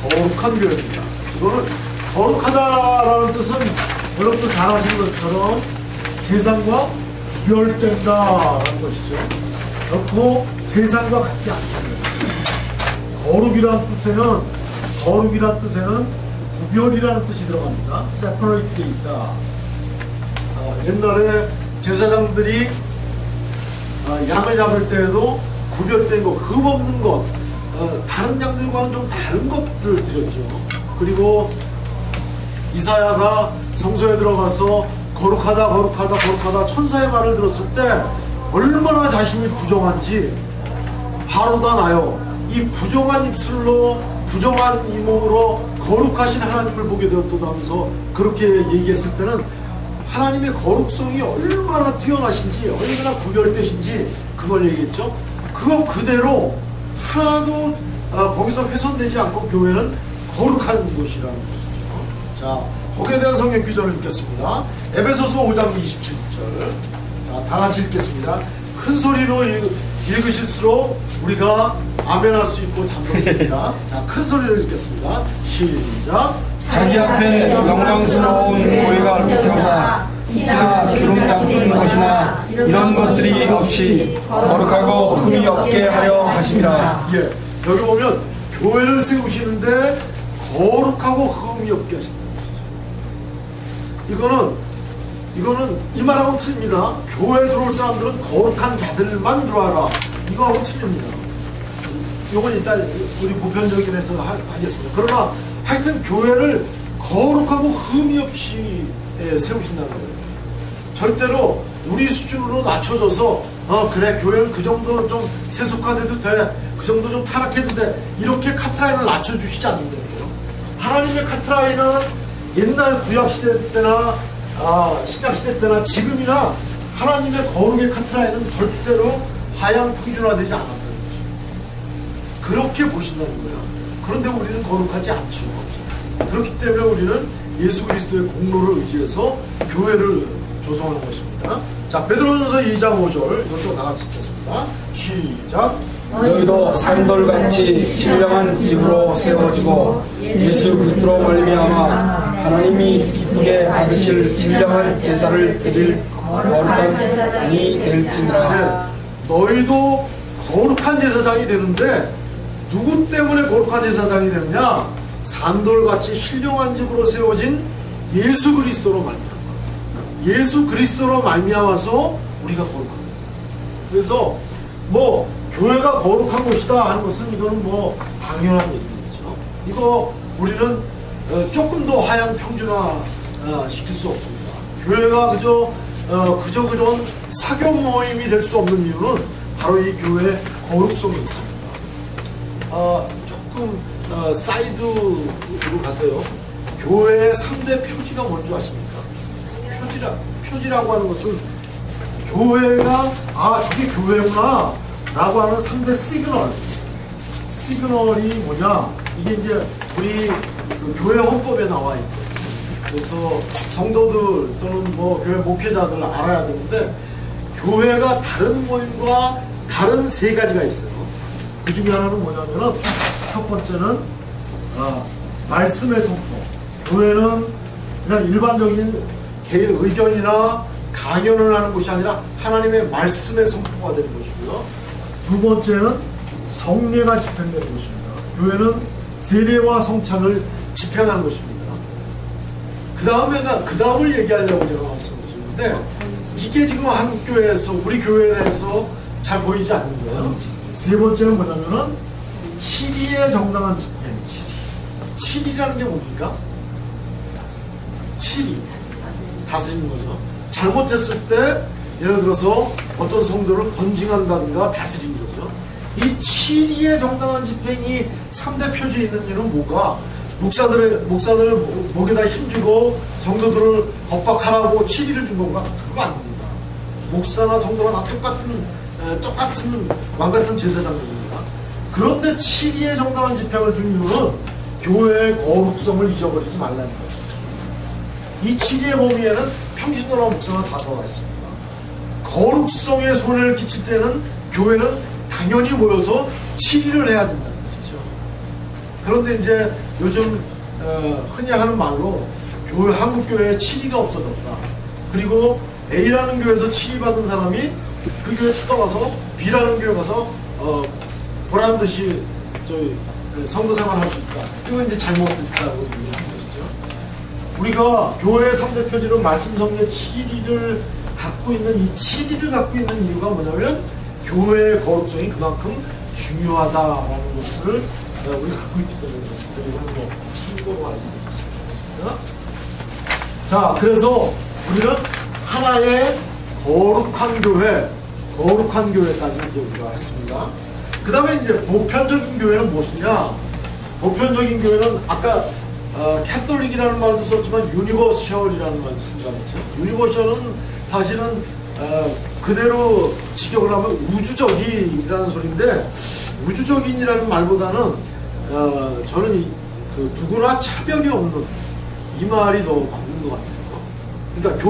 거룩한 교회입니다. 이거는 거룩하다라는 뜻은 여러분들 잘 아시는 것처럼 세상과 구별된다라는 것이죠. 그렇고 세상과 같지 않다는 거룩이라는 뜻에는 구별이라는 뜻이 들어갑니다. separate 되어 있다. 옛날에 제사장들이 양을 잡을 때에도 구별된 것, 흠없는 것, 다른 양들과는 좀 다른 것들을 드렸죠. 그리고 이사야가 성소에 들어가서 거룩하다 천사의 말을 들었을 때 얼마나 자신이 부정한지, 바로다 나요, 이 부정한 입술로 부정한 이 몸으로 거룩하신 하나님을 보게 되었도다 하면서 그렇게 얘기했을 때는 하나님의 거룩성이 얼마나 뛰어나신지, 얼마나 구별되신지 그걸 얘기했죠. 그거 그대로 하나도 거기서 훼손되지 않고 교회는 거룩한 곳이라는 것이죠. 자, 거기에 대한 성경 구절을 읽겠습니다. 에베소서 5장 27절. 자, 다 같이 읽겠습니다. 큰 소리로 읽으실수록 우리가 아멘할 수 있고 잠들어집니다. 자, 큰 소리로 읽겠습니다. 시작. 자기 앞에 영광스러운 교회가 세우사 자 주름 닦은 것이나 이런 것들이 없이 거룩하고 흠이 없게 하려 하심이라. 예, 여기 보면 교회를 세우시는데 거룩하고 흠이 없게 하신다는 것이죠. 이거는 이 말하고는 틀립니다. 교회에 들어올 사람들은 거룩한 자들만 들어와라, 이거하고 틀립니다. 이건 일단 우리 보편적인 해서 하겠습니다. 그러나 하여튼 교회를 거룩하고 흠이 없이 세우신다는 거예요. 절대로 우리 수준으로 낮춰져서 그래, 교회는 그 정도 좀 세속화돼도 돼, 그 정도 좀 타락해도 돼, 이렇게 카트라인을 낮춰주시지 않는다고요. 하나님의 카트라인은 옛날 구약시대 때나 신약시대 때나 지금이나 하나님의 거룩의 카트라인은 절대로 하향 평준화되지 않았다는 거죠. 그렇게 보신다는 거예요. 그런데 우리는 거룩하지 않죠. 그렇기 때문에 우리는 예수 그리스도의 공로를 의지해서 교회를 조성하는 것입니다. 자, 베드로전서 2장 5절 이것도 다 같이 읽겠습니다. 시작. 너희도 산돌같이 신령한 집으로 세워지고 예수 그리스도로 말미암아 하나님이 기쁘게 받으실 신령한 제사를 드릴 거룩한 제사장이 될지니라. 너희도 거룩한 제사장이 되는데 누구 때문에 거룩한 제사장이 되느냐? 산돌같이 신령한 집으로 세워진 예수 그리스도로 말미암아. 예수 그리스도로 말미암아서 우리가 거룩합니다. 그래서 뭐 교회가 거룩한 곳이다 하는 것은 이거는 뭐 당연한 얘기죠. 이거 우리는 조금 더 하향 평준화 시킬 수 없습니다. 교회가 그저 그런 사교 모임이 될 수 없는 이유는 바로 이 교회의 거룩성이 있습니다. 조금 사이드로 가세요. 교회의 3대 표지가 뭔지 아십니까? 표지라고 하는 것은 교회가 저게 교회구나 라고 하는 3대 시그널이 뭐냐, 이게 이제 우리 그 교회 헌법에 나와 있거든요. 그래서 성도들 또는 뭐 교회 목회자들 알아야 되는데, 교회가 다른 모임과 다른 세 가지가 있어요. 그 중에 하나는 뭐냐면은, 첫 번째는 말씀의 선포. 교회는 그냥 일반적인 개인 의견이나 강연을 하는 것이 아니라 하나님의 말씀의 선포가 되는 것이고요. 두 번째는 성례가 집행되는 것입니다. 교회는 세례와 성찬을 집행하는 것입니다. 그 다음을 얘기하려고 제가 말씀드렸는데, 이게 지금 한국 교회에서, 우리 교회 내에서 잘 보이지 않는 거예요. 세 번째는 뭐냐면은 7위의 정당한 집행. 7위라는 게 뭡니까? 7위. 다스리는 거죠. 잘못했을 때 예를 들어서 어떤 성도를 건징한다든가 다스리는 거죠. 이 7위의 정당한 집행이 3대 표지에 있는 이유는 뭐가? 목사들을 목에다 힘주고 성도들을 겁박하라고 7위를 준 건가? 그거 아닙니다. 목사나 성도가 다 똑같은 왕같은 제사장입니다. 그런데 7위의 정당한 집행을 준 이유는 교회의 거룩성을 잊어버리지 말라는 거예요. 이 7위의 범위에는 평신도나 목사나 다 들어가 있습니다. 거룩성에 손해를 끼칠 때는 교회는 당연히 모여서 7위를 해야 된다는 것이죠. 그런데 이제 요즘 흔히 하는 말로 한국교회에 7위가 없어졌다. 그리고 A라는 교회에서 7위 받은 사람이 그 교회 떠나서 B라는 교회 가서 보란 듯이 성도 생활할 수 있다. 이거 이제 잘못됐다고 얘기하는 것이죠. 우리가 교회의 3대 표지로 말씀 성계 7위를 갖고 있는 이 7위를 갖고 있는 이유가 뭐냐면 교회의 거룩성이 그만큼 중요하다라는 것을 우리가 갖고 있기 때문에 그렇습니다. 이거 참고로 알고 있으면 좋겠습니다. 자, 그래서 우리는 하나의 거룩한 교회까지 이제 우리가 했습니다. 그 다음에 이제 보편적인 교회는 무엇이냐? 보편적인 교회는 아까 캐톨릭이라는 말도 썼지만 유니버셜이라는 말도 쓴다 그랬죠. 유니버셜은 사실은 그대로 직역을 하면 우주적이라는 소리인데 우주적인이라는 말보다는 저는 누구나 차별이 없는 이 말이 더 맞는 것 같아요. 그러니까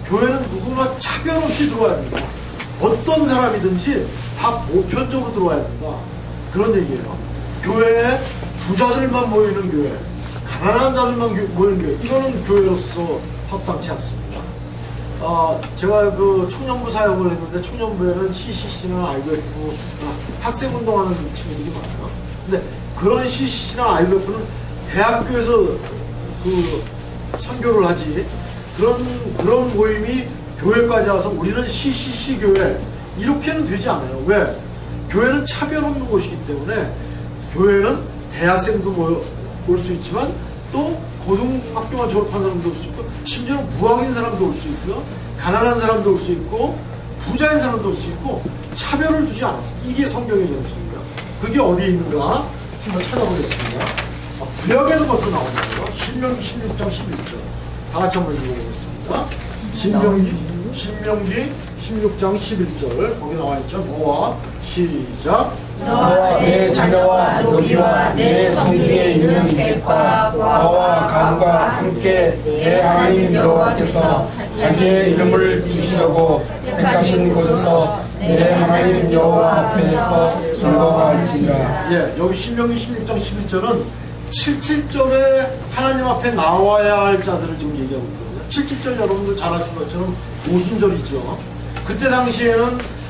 교회는 누구나 차별 없이 들어와야 된다. 어떤 사람이든지 다 보편적으로 들어와야 된다. 그런 얘기예요. 교회에 부자들만 모이는 교회, 가난한 자들만 모이는 교회, 이거는 교회로서 합당치 않습니다. 제가 그 청년부 사역을 했는데 청년부에는 CCC나 IWF 학생운동하는 친구들이 많아요. 근데 그런 CCC나 IWF는 대학교에서 그 선교를 하지 그런 모임이 교회까지 와서 우리는 CCC 교회 이렇게는 되지 않아요. 왜? 교회는 차별 없는 곳이기 때문에 교회는 대학생도 올 수 있지만 또 고등학교만 졸업한 사람도 올 수 있고 심지어 무학인 사람도 올 수 있고요. 가난한 사람도 올 수 있고 부자인 사람도 올 수 있고 차별을 두지 않았어요. 이게 성경의 정신입니다. 그게 어디에 있는가 한번 찾아보겠습니다. 구약에도 벌써 나오는데요. 신명기 16장 11절 다 같이 한번 읽어보겠습니다. 신명기 16장 11절 거기 나와있죠. 너와 시작. 너와 내 자녀와 너희와 내 성중에 있는 객과 너와 간과 함께 내 하나님 여호와께서 자기의 이름을 두시려고 택하신 곳에서 내 하나님 여호와 앞에서 즐거워할지니라. 예, 여기 신명기 16장 11절은 77절에 하나님 앞에 나와야 할 자들을 지금 얘기하고 있거든요. 77절 여러분들 잘 아시는 것처럼 오순절이죠. 그때 당시에는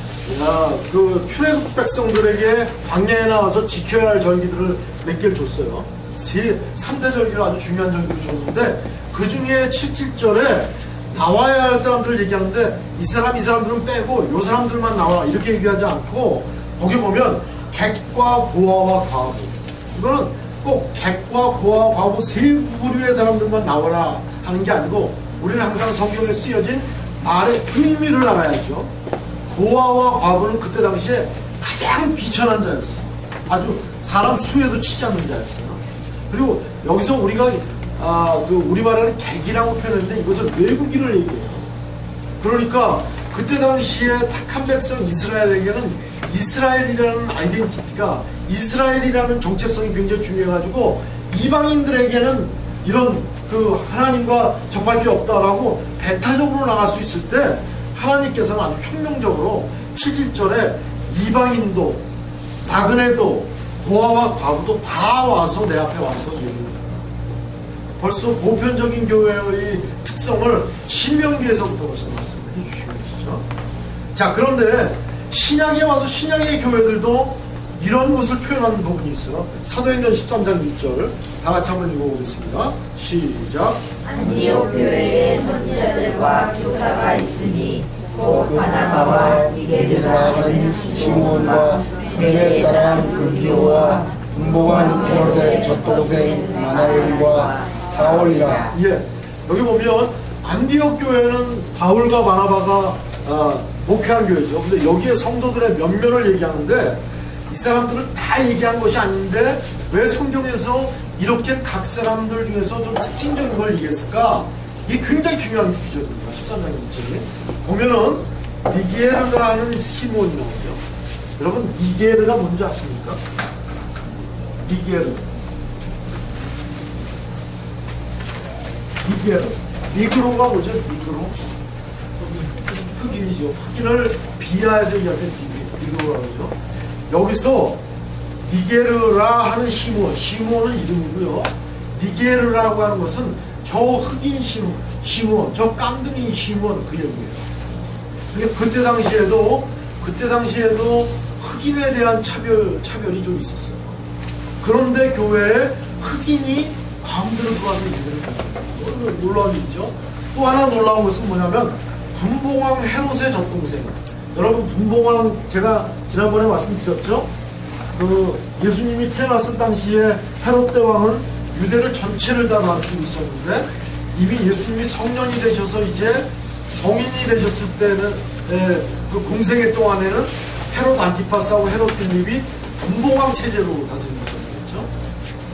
그 출애굽 백성들에게 광야에 나와서 지켜야 할 절기들을 몇 개를 줬어요. 3대 절기를 아주 중요한 절기를 줬는데 그 중에 77절에 나와야 할 사람들을 얘기하는데 이 사람들은 빼고 요 사람들만 나와라 이렇게 얘기하지 않고 거기 보면 객과 고아와 과부 이거는 꼭 객과 고아와 과부 세 부류의 사람들만 나와라 하는 게 아니고 우리는 항상 성경에 쓰여진 말의 의미를 알아야죠. 고아와 과부는 그때 당시에 가장 비천한 자였어요. 아주 사람 수에도 치지 않는 자였어요. 그리고 여기서 우리가 우리말에는 객이라고 표현했는데 이것을 외국인을 얘기해요. 그러니까 그때 당시에 택한 백성 이스라엘에게는 이스라엘이라는 아이덴티티가 이스라엘이라는 정체성이 굉장히 중요해가지고 이방인들에게는 이런 그 하나님과 접할 게 없다라고 배타적으로 나갈 수 있을 때 하나님께서는 아주 혁명적으로 7절에 이방인도 나그네도 고아와 과부도 다 와서 내 앞에 와서 얘기합니다. 벌써 보편적인 교회의 특성을 신명기에서부터 벌써 말씀을 해주시고 계시죠. 자, 그런데 신약에 와서 신약의 교회들도 이런 것을 표현하는 부분이 있어요. 사도행전 13장 1절 다 같이 한번 읽어보겠습니다. 시작. 안디옥 교회에 선지자들과 교사가 있으니 곧 바나바와 니게르라 하는 시몬과 블레 사람 글기오와 분봉한 헤롯의 젖동생 마나엘과 사울이라. 예, 여기 보면 안디옥 교회는 바울과 바나바가 목회한 교회죠. 근데 여기에 성도들의 면면을 얘기하는데 이 사람들을 다 얘기한 것이 아닌데 왜 성경에서 이렇게 각 사람들 중에서 좀 특징적인 걸 얘기했을까? 이게 굉장히 중요한 기초입니다. 13장 2절에 보면은 니게르라는 시몬이 나오죠. 여러분 니게르가 뭔지 아십니까? 니게르. 니그로가 뭐죠? 니그로? 흑인이죠. 흑인을 비하해서 얘기하는 니그로라고 하죠. 여기서 니게르라 하는 시몬은 이름이고요. 니게르라고 하는 것은 저 흑인 시몬, 저 깡둥이 시몬 그 얘기예요. 그러니까 그때 당시에도 흑인에 대한 차별이 좀 있었어요. 그런데 교회에 흑인이 마음대로 들어와서 얘기를 해요. 놀라운 일이죠. 또 하나 놀라운 것은 뭐냐면 분봉왕 헤롯의 젖동생. 여러분 분봉왕 제가 지난번에 말씀드렸죠. 그 예수님이 태어났을 당시에 헤롯 대왕은 유대를 전체를 다 다스리고 있었는데 이미 예수님이 성년이 되셔서 이제 성인이 되셨을 때는 그 공생애 동안에는 헤롯 안티파스하고 헤롯 빌립이 분봉왕 체제로 다스리고 있었죠.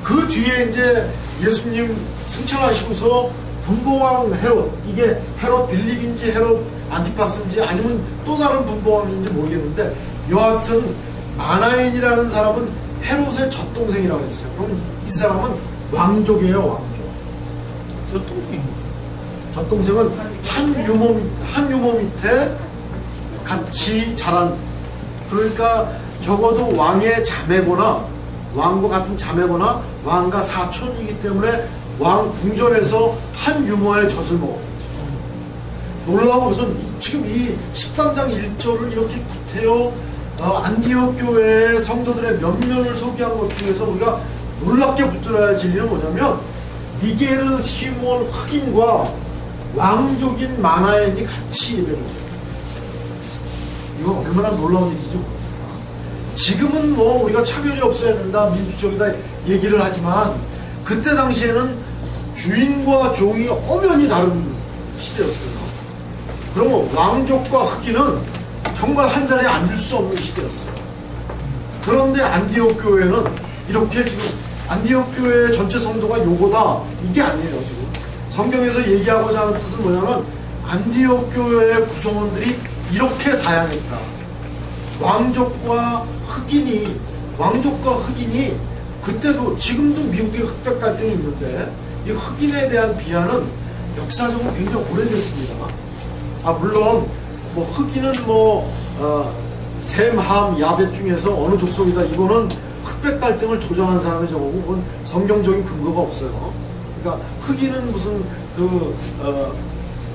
그 뒤에 이제 예수님 승천하시고서 분봉왕 헤롯, 이게 헤롯 빌립인지 헤롯 안티파스인지 아니면 또 다른 분봉왕인지 모르겠는데 여하튼 아나인이라는 사람은 헤롯의 젖동생이라고 했어요. 그럼 이 사람은 왕족이에요. 왕족. 젖동생은 한 유모 밑에 같이 자란, 그러니까 적어도 왕의 자매거나 왕과 같은 자매거나 왕과 사촌이기 때문에 왕 궁전에서 한 유모의 젖을 먹었죠. 놀라운 것은 지금 이 13장 1절을 이렇게 구태여 안디옥 교회의 성도들의 면면을 소개한 것 중에서 우리가 놀랍게 붙들어야 할 진리는 뭐냐면 니게르 시몬 흑인과 왕족인 마나엔이 같이 예배를 해요. 이건 얼마나 놀라운 일이죠. 지금은 뭐 우리가 차별이 없어야 된다, 민주적이다 얘기를 하지만 그때 당시에는 주인과 종이 엄연히 다른 시대였어요. 그러면 왕족과 흑인은 정말 한 자리에 앉을 수 없는 시대였어요. 그런데 안디옥 교회는 이렇게 지금 안디옥 교회 전체 성도가 요거다 이게 아니에요. 지금 성경에서 얘기하고자 하는 뜻은 뭐냐면 안디옥 교회의 구성원들이 이렇게 다양했다. 왕족과 흑인이 그때도 지금도 미국에 흑백 갈등이 있는데 이 흑인에 대한 비하는 역사적으로 굉장히 오래됐습니다. 물론 뭐 흑인은 셈, 함, 야벳 중에서 어느 족속이다 이거는 흑백 갈등을 조장한 사람의 저거고 그건 성경적인 근거가 없어요. 그러니까 흑인은 무슨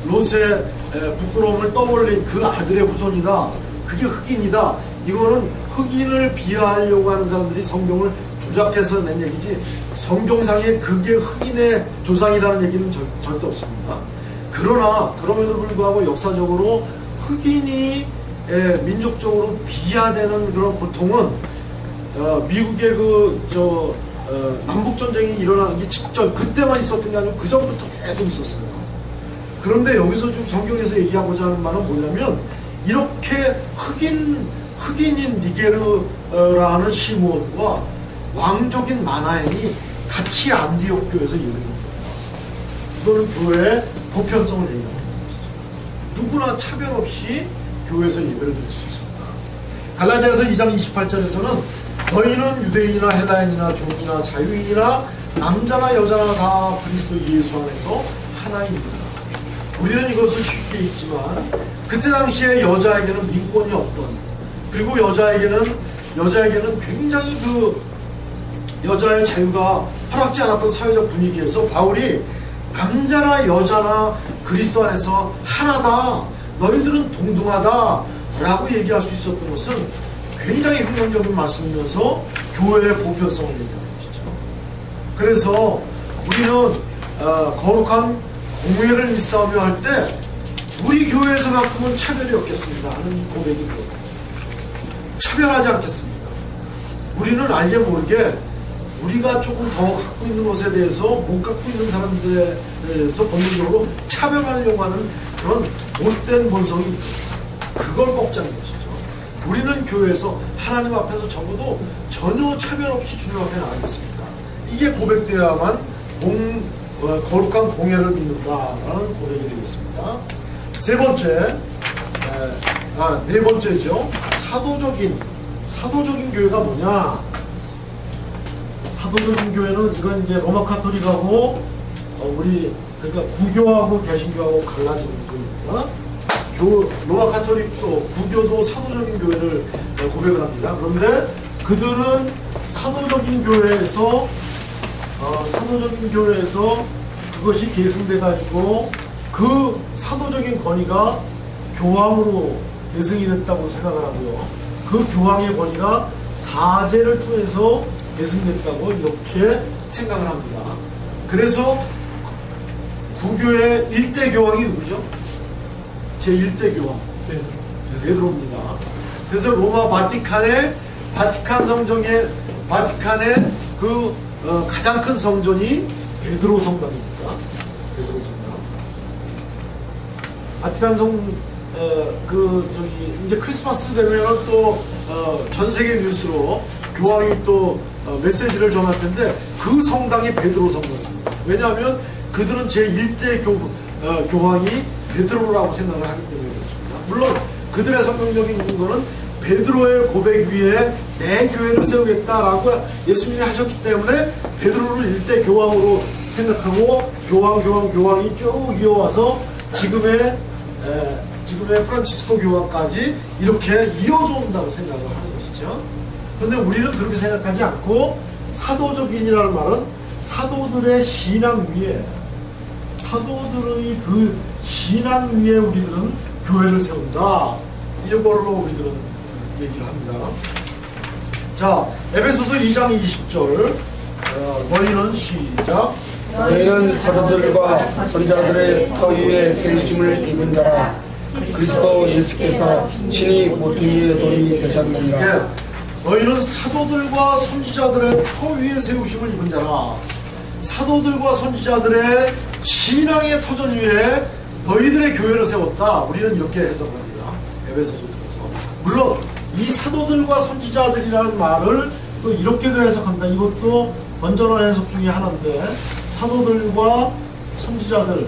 롯의 부끄러움을 떠올린 그 아들의 후손이다. 그게 흑인이다. 이거는 흑인을 비하하려고 하는 사람들이 성경을 조작해서 낸 얘기지 성경상에 그게 흑인의 조상이라는 얘기는 절대 없습니다. 그러나 그럼에도 불구하고 역사적으로 흑인이 민족적으로 비하되는 그런 고통은 미국의 남북전쟁이 일어나기 직전 그때만 있었던 게 아니고 그 전부터 계속 있었어요. 그런데 여기서 좀 성경에서 얘기하고자 하는 말은 뭐냐면 이렇게 흑인인 니게르라는 시몬과 왕족인 마나엔이 같이 안디옥 교회에서 예배를 합니다. 이거는 교회의 보편성을 얘기하는 것이죠. 누구나 차별 없이 교회에서 예배를 드릴 수 있습니다. 갈라디아서 2장 28절에서는 너희는 유대인이나 헬라인이나 종이나 자유인이나 남자나 여자나 다 그리스도 예수 안에서 하나입니다. 우리는 이것을 쉽게 읽지만 그때 당시에 여자에게는 민권이 없던, 그리고 여자에게는 굉장히 여자의 자유가 허락지 않았던 사회적 분위기에서 바울이 남자나 여자나 그리스도 안에서 하나다, 너희들은 동등하다 라고 얘기할 수 있었던 것은 굉장히 혁명적인 말씀이면서 교회의 보편성을 얘기하는 것이죠. 그래서 우리는 거룩한 공회를 일삼으며 할 때 우리 교회에서만큼은 차별이 없겠습니다 하는 이 고백이 들어요. 차별하지 않겠습니다. 우리는 알게 모르게 우리가 조금 더 갖고 있는 것에 대해서 못 갖고 있는 사람들에 대해서 본능적으로 차별하려고 하는 그런 못된 본성이 있죠. 그걸 꺾자는 것이죠. 우리는 교회에서 하나님 앞에서 적어도 전혀 차별 없이 주님 앞에 나가겠습니다. 이게 고백되어야만 거룩한 공예를 믿는다라는 고백이 되겠습니다. 네 번째죠. 사도적인 교회가 뭐냐? 사도적인 교회는 이건 이제 로마 카톨릭하고 그러니까 구교하고 개신교하고 갈라지는 교회입니다. 로마 카톨릭도 구교도 사도적인 교회를 고백을 합니다. 그런데 그들은 사도적인 교회에서 그것이 계승돼 가지고 그 사도적인 권위가 교황으로 계승이 됐다고 생각을 하고요. 그 교황의 권위가 사제를 통해서 계승됐다고 이렇게 생각을 합니다. 그래서 구교의 1대 교황이 누구죠? 제1대 교황 베드로입니다. 그래서 로마 바티칸의 그 가장 큰 성전이 베드로 성당입니다. 베드로 성당. 바티칸 이제 크리스마스 되면 또 전 세계 뉴스로 교황이 또 메시지를 전할 텐데 그 성당이 베드로 성당입니다. 왜냐하면 그들은 제1대 교황이 베드로라고 생각을 하기 때문에 그렇습니다. 물론 그들의 성경적인 근거는 베드로의 고백 위에 내 교회를 세우겠다라고 예수님이 하셨기 때문에 베드로를 1대 교황으로 생각하고 교황이 쭉 이어와서 지금의 프란치스코 교황까지 이렇게 이어져 온다고 생각을 하는 것이죠. 그런데 우리는 그렇게 생각하지 않고 사도적인이라는 말은 사도들의 신앙 위에 사도들의 그 신앙 위에 우리들은 교회를 세운다. 이걸로 우리들은 얘기를 합니다. 자, 에베소서 2장 20절 너희는 시작. 너희는 사도들과 선지자들의 터 위에 세우심을 입은 자라. 그리스도 예수께서 친히 모퉁 위에 돌이 되셨느니라. 예, 너희는 사도들과 선지자들의 터 위에 세우심을 입은 자라. 사도들과 선지자들의 신앙의 터전 위에 너희들의 교회를 세웠다. 우리는 이렇게 해석을 합니다. 에베소서에서. 물론 이 사도들과 선지자들이라는 말을 또 이렇게도 해석합니다. 이것도 건전한 해석 중에 하나인데 사도들과 선지자들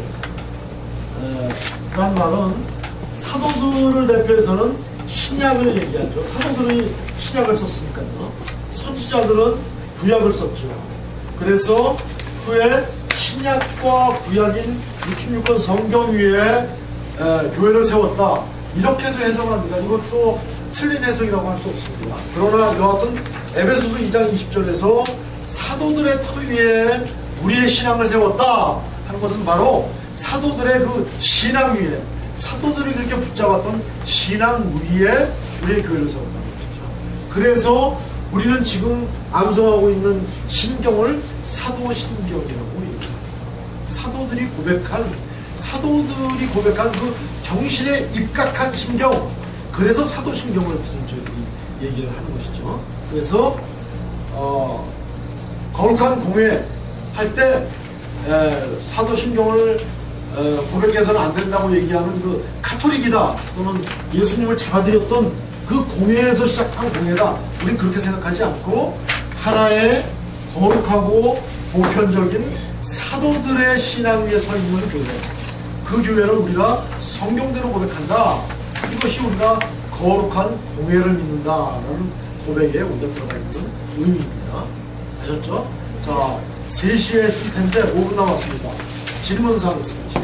라는 말은 사도들을 대표해서는 신약을 얘기하죠. 사도들이 신약을 썼으니까요. 선지자들은 구약을 썼죠. 그래서 후에 신약과 구약인 66권 성경 위에 교회를 세웠다. 이렇게도 해석을 합니다. 이것도 틀린 해석이라고 할 수 없습니다. 그러나 여하튼 에베소서 2장 20절에서 사도들의 터 위에 우리의 신앙을 세웠다 하는 것은 바로 사도들의 그 신앙 위에 사도들이 그렇게 붙잡았던 신앙 위에 우리의 교회를 세웠다는 것이죠. 그래서 우리는 지금 암송하고 있는 신경을 사도신경이라고 얘기합니다. 사도들이 고백한 그 정신에 입각한 신경, 그래서 사도신경을 저희들이 얘기를 하는 것이죠. 그래서 거룩한 공회 할 때 사도신경을 고백해서는 안 된다고 얘기하는 그 카톨릭이다 또는 예수님을 잡아들였던 그 공회에서 시작한 공회다. 우리는 그렇게 생각하지 않고 하나의 거룩하고 보편적인 사도들의 신앙 위에 서 있는 교회, 그 교회를 우리가 성경대로 고백한다. 이것이 우리가 거룩한 공회를 믿는다라는 고백에 우리가 들어가 있는 의미입니다. 아셨죠? 자, 3시에 쉴 텐데 5분 남았습니다. 질문사항 있습니다.